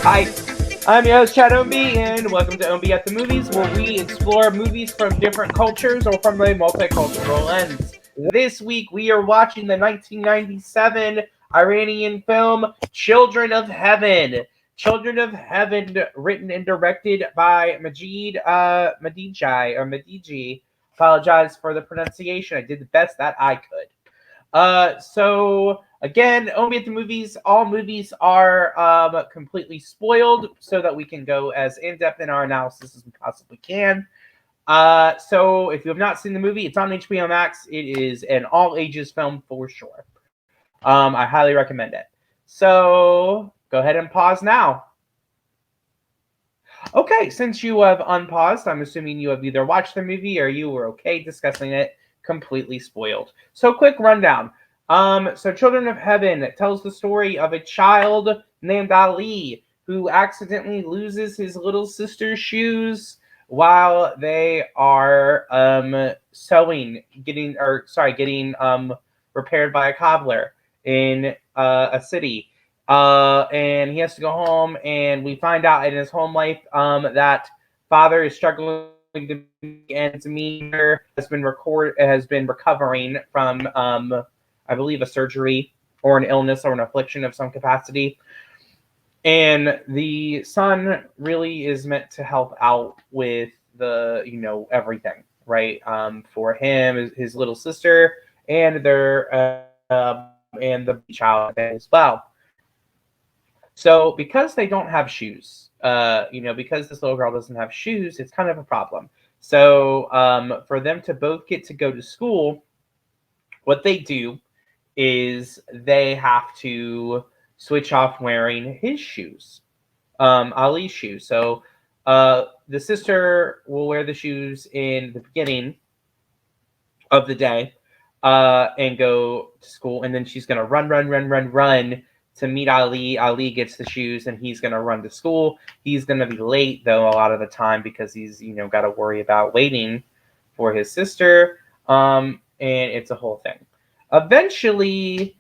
Hi, I'm your host, Chad Ownby, and welcome to Ownby at the Movies, where we explore movies from different cultures or from a multicultural lens. This week, we are watching the 1997 Iranian film Children of Heaven. Children of Heaven, written and directed by Majid Madiji. Apologize for the pronunciation. I did the best that I could. So again, Omi at the Movies, all movies are completely spoiled so that we can go as in-depth in our analysis as we possibly can. So if you have not seen the movie, it's on HBO Max. It is an all-ages film for sure. I highly recommend it. So go ahead and pause now. Okay, since you have unpaused, I'm assuming you have either watched the movie or you were okay discussing it completely spoiled. So quick rundown. So Children of Heaven tells the story of a child named Ali who accidentally loses his little sister's shoes while they are getting repaired by a cobbler in a city. And he has to go home, and we find out in his home life that father is struggling to make ends meet. Has been recovering from I believe a surgery or an illness or an affliction of some capacity. And the son really is meant to help out with the everything, right? For him, his little sister, and and the child as well. So because they don't have shoes, because this little girl doesn't have shoes, it's kind of a problem. So for them to both get to go to school, what they do is they have to switch off wearing his shoes, Ali's shoes. So the sister will wear the shoes in the beginning of the day and go to school, and then she's gonna run to meet Ali. Ali gets the shoes, and he's gonna run to school. He's gonna be late though a lot of the time because he's got to worry about waiting for his sister, and it's a whole thing. Eventually,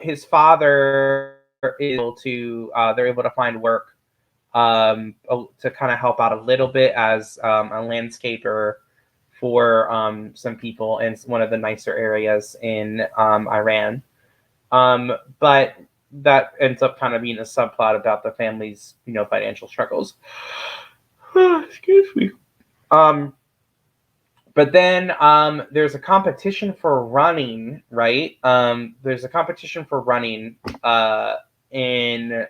his father is able to they're able to find work to kind of help out a little bit as a landscaper for some people in one of the nicer areas in Iran. But that ends up kind of being a subplot about the family's, financial struggles. Excuse me. Um, but then there's a competition for running, right? There's a competition for running in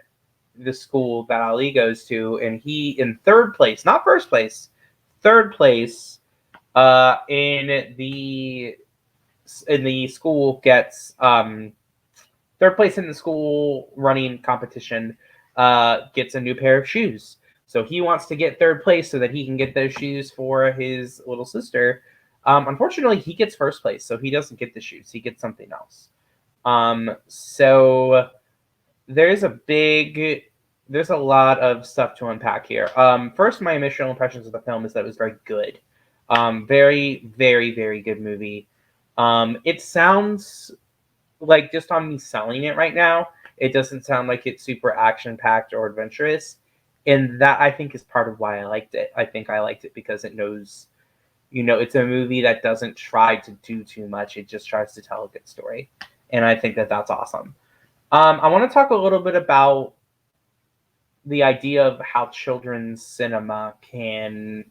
the school that Ali goes to, and he in third place, not first place, third place in the school gets third place in the school running competition gets a new pair of shoes. So he wants to get third place so that he can get those shoes for his little sister. Unfortunately, he gets first place, so he doesn't get the shoes. He gets something else. So there's a lot of stuff to unpack here. First, my initial impressions of the film is that it was very good. Very, very, very good movie. It sounds like, just on me selling it right now, it doesn't sound like it's super action-packed or adventurous. And that, I think, is part of why I liked it. I think I liked it because it knows, it's a movie that doesn't try to do too much. It just tries to tell a good story. And I think that that's awesome. I want to talk a little bit about the idea of how children's cinema can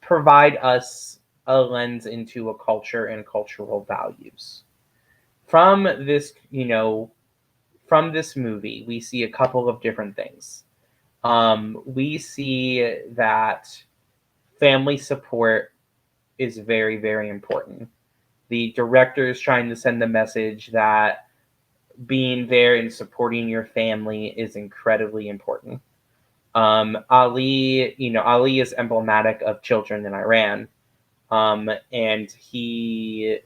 provide us a lens into a culture and cultural values. From this, from this movie, we see a couple of different things. We see that family support is very, very important. The director is trying to send the message that being there and supporting your family is incredibly important. Ali is emblematic of children in Iran, and he,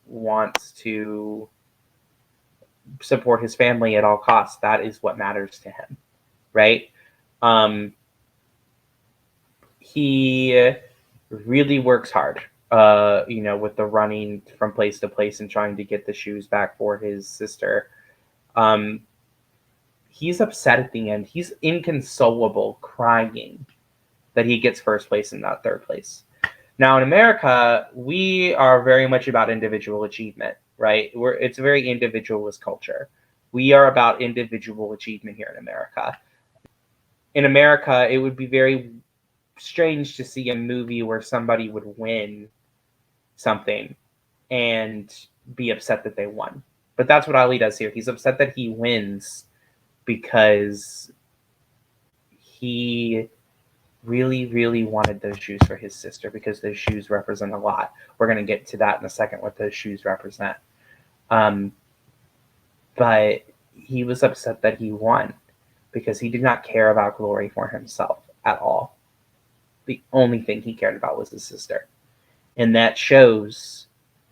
wants to support his family at all costs. That is what matters to him, right? He really works hard, with the running from place to place and trying to get the shoes back for his sister. he's upset at the end. He's inconsolable, crying that he gets first place and not third place. Now in America, we are very much about individual achievement, right? It's a very individualist culture. We are about individual achievement here in America. In America, it would be very strange to see a movie where somebody would win something and be upset that they won. But that's what Ali does here. He's upset that he wins because he really, really wanted those shoes for his sister, because those shoes represent a lot. We're going to get to that in a second, what those shoes represent. But he was upset that he won because he did not care about glory for himself at all. The only thing he cared about was his sister. And that shows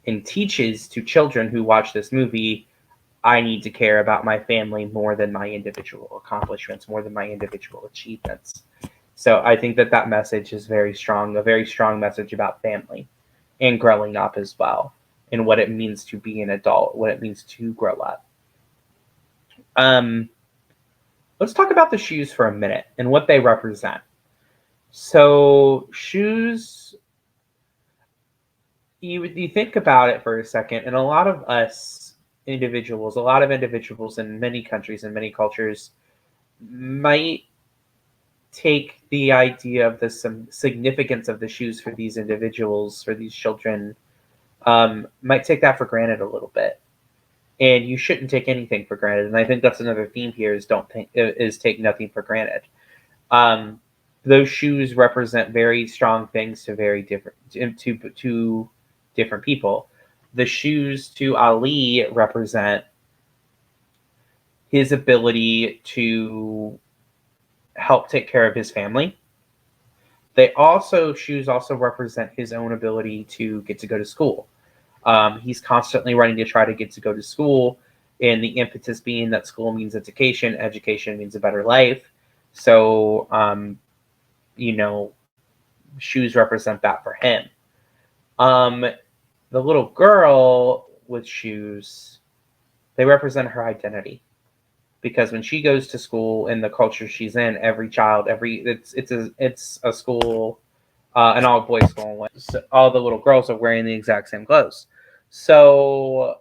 and teaches to children who watch this movie, I need to care about my family more than my individual accomplishments, more than my individual achievements. So I think that message is very strong, a very strong message about family and growing up as well, and what it means to be an adult, what it means to grow up. Let's talk about the shoes for a minute and what they represent. So shoes, you think about it for a second, and a lot of individuals in many countries and many cultures might take the idea of the significance of the shoes for these individuals, for these children, might take that for granted a little bit. And you shouldn't take anything for granted. And I think that's another theme here: is take nothing for granted. Those shoes represent very strong things to different people. The shoes to Ali represent his ability to help take care of his family. Shoes also represent his own ability to get to go to school. He's constantly running to try to get to go to school, and the impetus being that school means education means a better life. So, shoes represent that for him. The little girl with shoes, they represent her identity. Because when she goes to school in the culture she's in, it's a school, an all boys school. So all the little girls are wearing the exact same clothes. So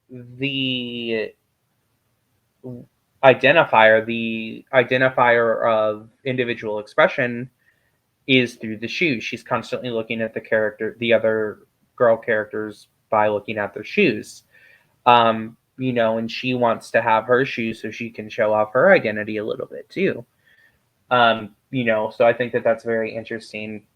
the identifier of individual expression is through the shoes. She's constantly looking at the other girl characters by looking at their shoes. And she wants to have her shoes so she can show off her identity a little bit too. So I think that's very interesting.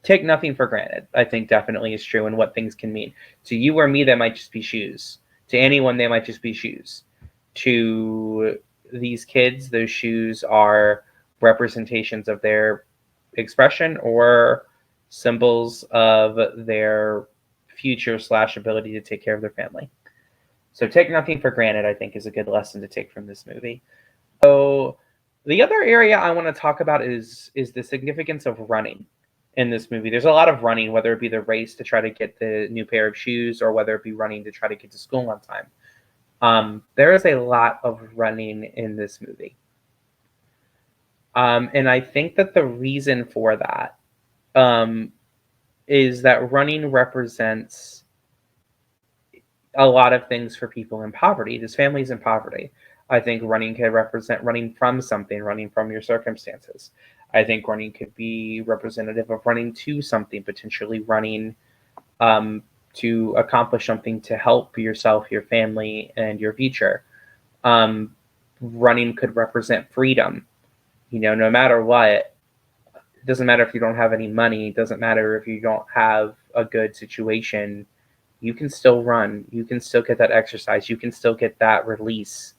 Take nothing for granted, I think definitely is true, and what things can mean. To you or me, they might just be shoes. To anyone, they might just be shoes. To these kids, those shoes are representations of their expression or symbols of their future / ability to take care of their family. So take nothing for granted, I think, is a good lesson to take from this movie. So the other area I want to talk about is the significance of running in this movie. There's a lot of running, whether it be the race to try to get the new pair of shoes or whether it be running to try to get to school on time. There is a lot of running in this movie. And I think that the reason for that is that running represents a lot of things for people in poverty. There's families in poverty. I think running can represent running from something, running from your circumstances. I think running could be representative of running to something, potentially running to accomplish something to help yourself, your family, and your future. Running could represent freedom. No matter what, it doesn't matter if you don't have any money, it doesn't matter if you don't have a good situation, you can still run. You can still get that exercise. You can still get that release,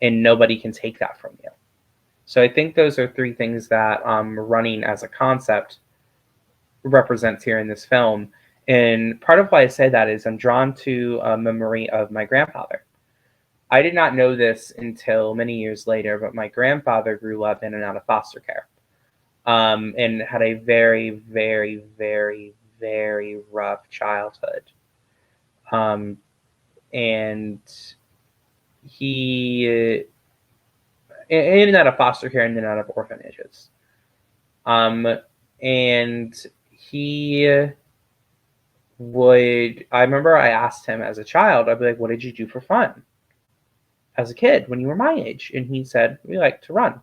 and nobody can take that from you. So I think those are three things that running as a concept represents here in this film. And part of why I say that is I'm drawn to a memory of my grandfather. I did not know this until many years later, but my grandfather grew up in and out of foster care and had a very, very, very, very rough childhood. And he in and out of foster care and in and out of orphanages. And he would, I remember I asked him as a child, I'd be like, what did you do for fun as a kid when you were my age? And he said, we like to run.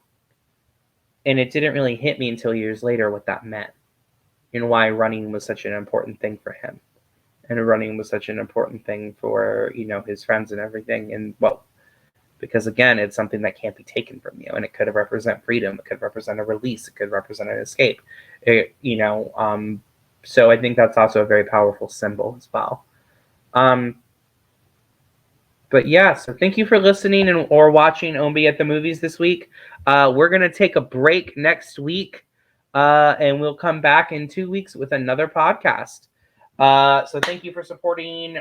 And it didn't really hit me until years later what that meant and why running was such an important thing for him. And running was such an important thing for, his friends and everything. And well, because again, it's something that can't be taken from you, and it could represent freedom, it could represent a release, it could represent an escape. So I think that's also a very powerful symbol as well. But yeah, so thank you for listening or watching Ownby at the Movies this week. We're gonna take a break next week, and we'll come back in 2 weeks with another podcast. So thank you for supporting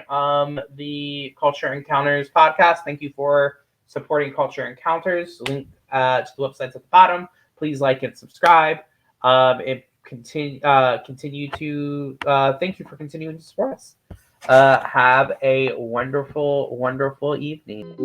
the Culture Encounters podcast. Thank you for supporting Culture Encounters. Link to the websites at the bottom. Please like and subscribe. Continue to thank you for continuing to support us. Have a wonderful, wonderful evening.